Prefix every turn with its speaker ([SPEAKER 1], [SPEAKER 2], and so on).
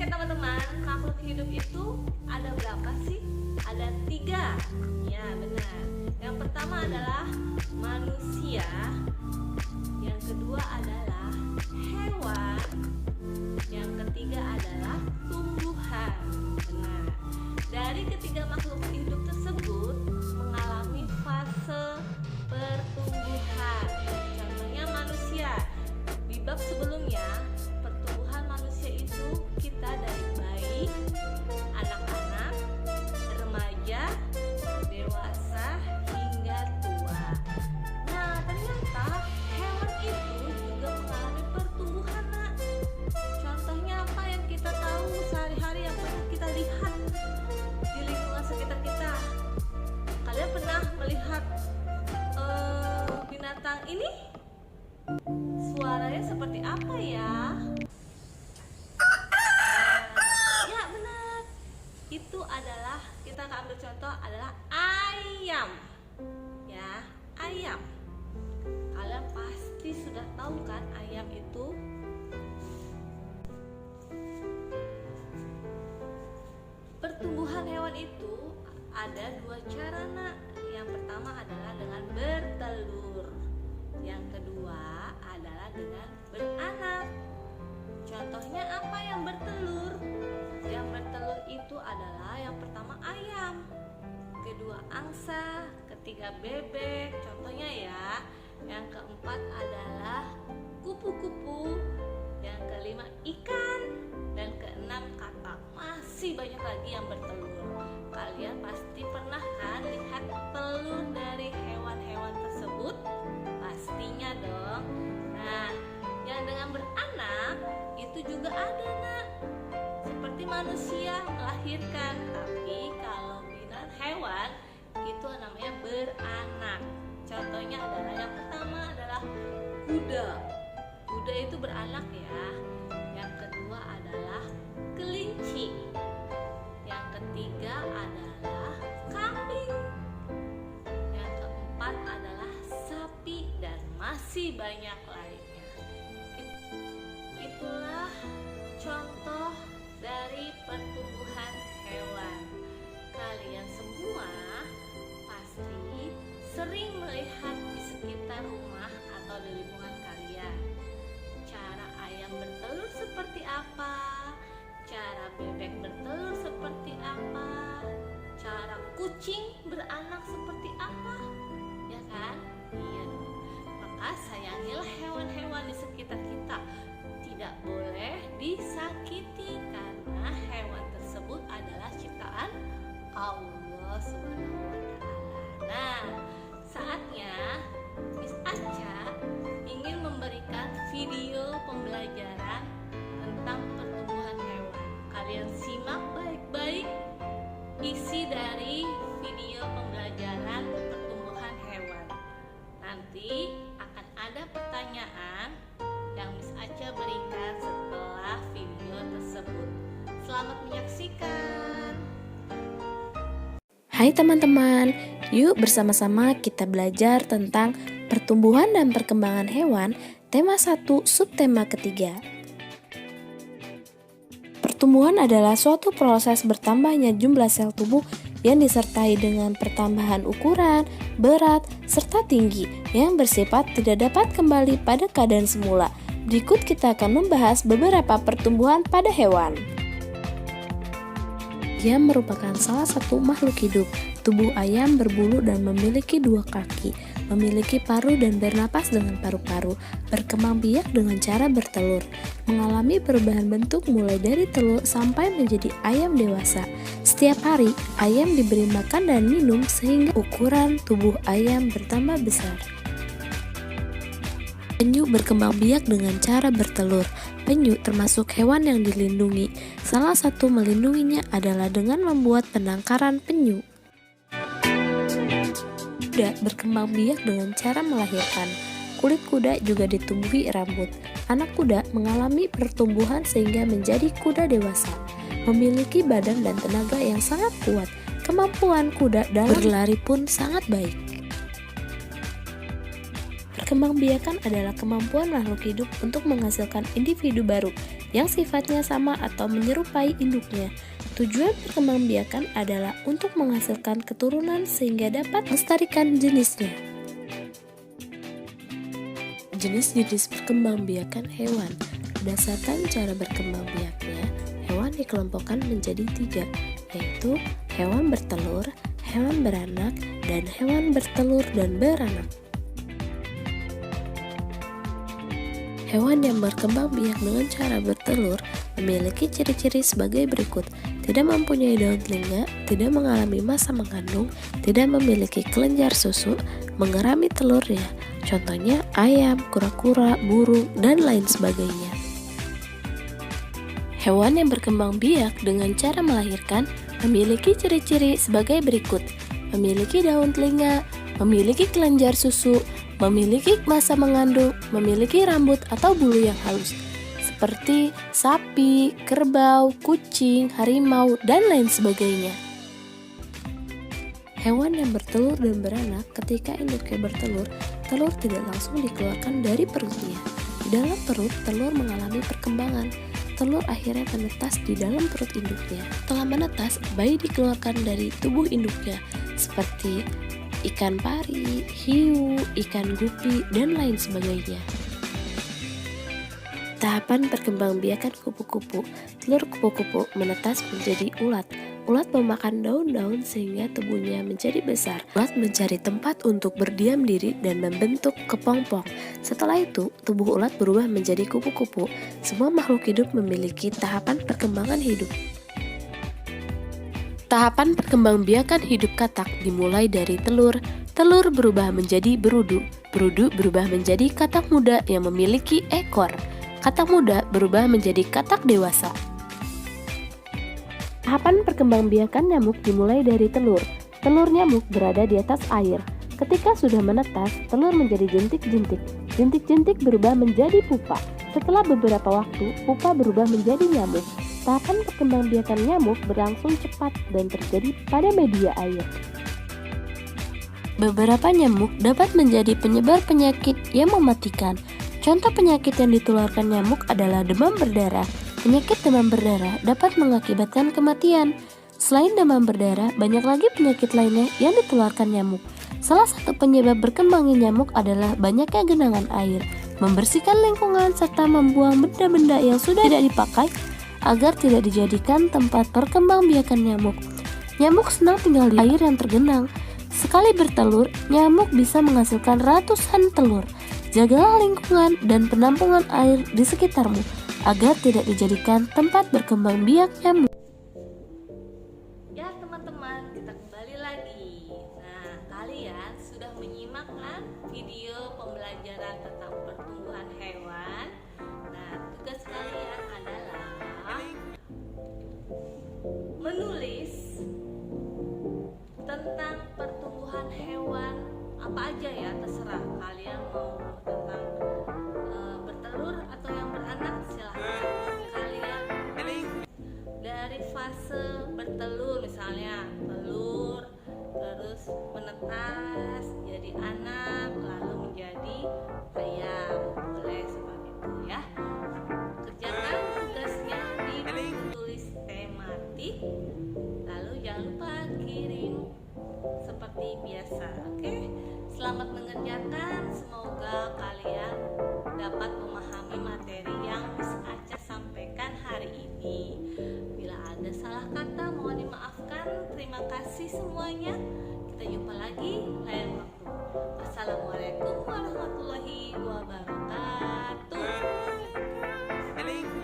[SPEAKER 1] Oke teman-teman, makhluk hidup itu ada berapa sih? Ada 3. Ya benar. Yang pertama adalah manusia. Yang kedua adalah hewan. Yang ketiga adalah tumbuhan. Benar. Dari ketiga makhluk hidup tersebut mengalami fase pertumbuhan. Contohnya manusia. Di bab sebelumnya, pertumbuhan manusia itu kita dari bayi, anak-anak, remaja, dewasa, hingga tua. Nah, ternyata hewan itu juga mengalami pertumbuhan, Nak. Contohnya apa yang kita tahu sehari-hari, yang pernah kita lihat di lingkungan sekitar kita? Kalian pernah melihat binatang ini? Suaranya seperti apa ya? Ya benar. Itu adalah, kita akan ambil contoh adalah ayam. Ya, ayam. Kalian pasti sudah tahu kan ayam itu? Pertumbuhan hewan itu ada 2 cara, Nak. Yang pertama adalah dengan bertelur. Yang kedua adalah dengan beranak. Contohnya apa yang bertelur? Yang bertelur itu adalah yang pertama ayam, kedua angsa, ketiga bebek, contohnya ya. Yang keempat adalah kupu-kupu, yang kelima ikan, dan keenam katak. Masih banyak lagi yang bertelur. Kalian pasti pernah kan lihat telur dari hewan-hewan tersebut? Pastinya dong. Nah, yang dengan beranak itu juga ada, Nak. Seperti manusia melahirkan, tapi kalau binatang hewan itu namanya beranak. Contohnya adalah yang pertama adalah kuda. Kuda itu beranak ya. Yang kedua adalah kelinci. Yang ketiga adalah kambing. Yang keempat adalah sapi dan masih banyak lainnya. Itulah contoh dari pertumbuhan hewan. Kalian semua pasti sering melihat di sekitar rumah atau di lingkungan kalian. Cara ayam bertelur seperti apa? Cara bebek bertelur seperti apa? Cara kucing beranak seperti apa? Ya kan? Iya dong. Maka sayangilah hewan-hewan di sekitar kita. Tidak boleh disakiti karena hewan tersebut adalah ciptaan Allah Subhanahu wa Ta'ala. Nah, saatnya Miss Aca ingin memberikan video pembelajaran tentang pertumbuhan hewan. Kalian simak baik-baik isi dari video pembelajaran pertumbuhan hewan. Nanti akan ada pertanyaan yang Miss Aca berikan setelah video tersebut. Selamat menyaksikan.
[SPEAKER 2] Hai teman-teman, yuk bersama-sama kita belajar tentang pertumbuhan dan perkembangan hewan, tema 1, subtema ketiga. Pertumbuhan adalah suatu proses bertambahnya jumlah sel tubuh yang disertai dengan pertambahan ukuran, berat, serta tinggi yang bersifat tidak dapat kembali pada keadaan semula. Berikut kita akan membahas beberapa pertumbuhan pada hewan. Ia merupakan salah satu makhluk hidup. Tubuh ayam berbulu dan memiliki 2 kaki, memiliki paruh dan bernapas dengan paru-paru, berkembang biak dengan cara bertelur, mengalami perubahan bentuk mulai dari telur sampai menjadi ayam dewasa. Setiap hari, ayam diberi makan dan minum sehingga ukuran tubuh ayam bertambah besar. Penyu berkembang biak dengan cara bertelur. Penyu termasuk hewan yang dilindungi. Salah satu melindunginya adalah dengan membuat penangkaran penyu. Kuda berkembang biak dengan cara melahirkan. Kulit kuda juga ditumbuhi rambut. Anak kuda mengalami pertumbuhan sehingga menjadi kuda dewasa. Memiliki badan dan tenaga yang sangat kuat. Kemampuan kuda dalam berlari pun sangat baik. Perkembangbiakan adalah kemampuan makhluk hidup untuk menghasilkan individu baru. yang sifatnya sama atau menyerupai induknya. Tujuan perkembangbiakan adalah untuk menghasilkan keturunan sehingga dapat melestarikan jenisnya. Jenis-jenis perkembangbiakan hewan. Berdasarkan cara berkembang biaknya, hewan dikelompokkan menjadi 3, yaitu hewan bertelur, hewan beranak, dan hewan bertelur dan beranak. Hewan yang berkembang biak dengan cara bertelur memiliki ciri-ciri sebagai berikut: tidak mempunyai daun telinga, tidak mengalami masa mengandung, tidak memiliki kelenjar susu, mengerami telurnya. Contohnya ayam, kura-kura, burung, dan lain sebagainya. Hewan yang berkembang biak dengan cara melahirkan memiliki ciri-ciri sebagai berikut: memiliki daun telinga, memiliki kelenjar susu, memiliki masa mengandung, memiliki rambut atau bulu yang halus, seperti sapi, kerbau, kucing, harimau, dan lain sebagainya. Hewan yang bertelur dan beranak, ketika induknya bertelur, telur tidak langsung dikeluarkan dari perutnya. Di dalam perut, telur mengalami perkembangan. Telur akhirnya menetas di dalam perut induknya. Setelah menetas, bayi dikeluarkan dari tubuh induknya, seperti ikan pari, hiu, ikan gupi, dan lain sebagainya. Tahapan perkembangbiakan kupu-kupu. Telur kupu-kupu menetas menjadi ulat. Ulat memakan daun-daun sehingga tubuhnya menjadi besar. Ulat mencari tempat untuk berdiam diri dan membentuk kepompong. Setelah itu, tubuh ulat berubah menjadi kupu-kupu. Semua makhluk hidup memiliki tahapan perkembangan hidup. Tahapan perkembangbiakan hidup katak dimulai dari telur. Telur berubah menjadi berudu. Berudu berubah menjadi katak muda yang memiliki ekor. Katak muda berubah menjadi katak dewasa. Tahapan perkembangbiakan nyamuk dimulai dari telur. Telur nyamuk berada di atas air. Ketika sudah menetas, telur menjadi jentik-jentik. Jentik-jentik berubah menjadi pupa. Setelah beberapa waktu, pupa berubah menjadi nyamuk. Tahapan perkembangbiakan nyamuk berlangsung cepat dan terjadi pada media air. Beberapa nyamuk dapat menjadi penyebar penyakit yang mematikan. Contoh penyakit yang ditularkan nyamuk adalah demam berdarah. Penyakit demam berdarah dapat mengakibatkan kematian. Selain demam berdarah, banyak lagi penyakit lainnya yang ditularkan nyamuk. Salah satu penyebab berkembangnya nyamuk adalah banyaknya genangan air. Membersihkan lingkungan serta membuang benda-benda yang sudah tidak dipakai agar tidak dijadikan tempat perkembangbiakan nyamuk. Nyamuk senang tinggal di air yang tergenang. Sekali bertelur, nyamuk bisa menghasilkan ratusan telur. Jagalah lingkungan dan penampungan air di sekitarmu agar tidak dijadikan tempat berkembang biak nyamuk.
[SPEAKER 1] Ya teman-teman, kita kembali lagi. Nah, kalian sudah menyimak kan video pembelajaran tentang pertumbuhan hewan. Nah, tugas kalian adalah menulis tentang pertumbuhan hewan apa aja ya, terserah kalian mau tentang bertelur atau yang beranak, silahkan kalian dari fase bertelur, misalnya telur terus menetas jadi anak lalu menjadi ayam, boleh seperti itu ya. Kerjakan tugasnya di buku tulis tematik, lalu jangan lupa kirim seperti biasa. Oke, selamat mengerjakan. Semoga kalian dapat memahami materi yang Miss Aca sampaikan hari ini. Bila ada salah kata mohon dimaafkan. Terima kasih semuanya. Kita jumpa lagi lain waktu. Assalamualaikum warahmatullahi wabarakatuh.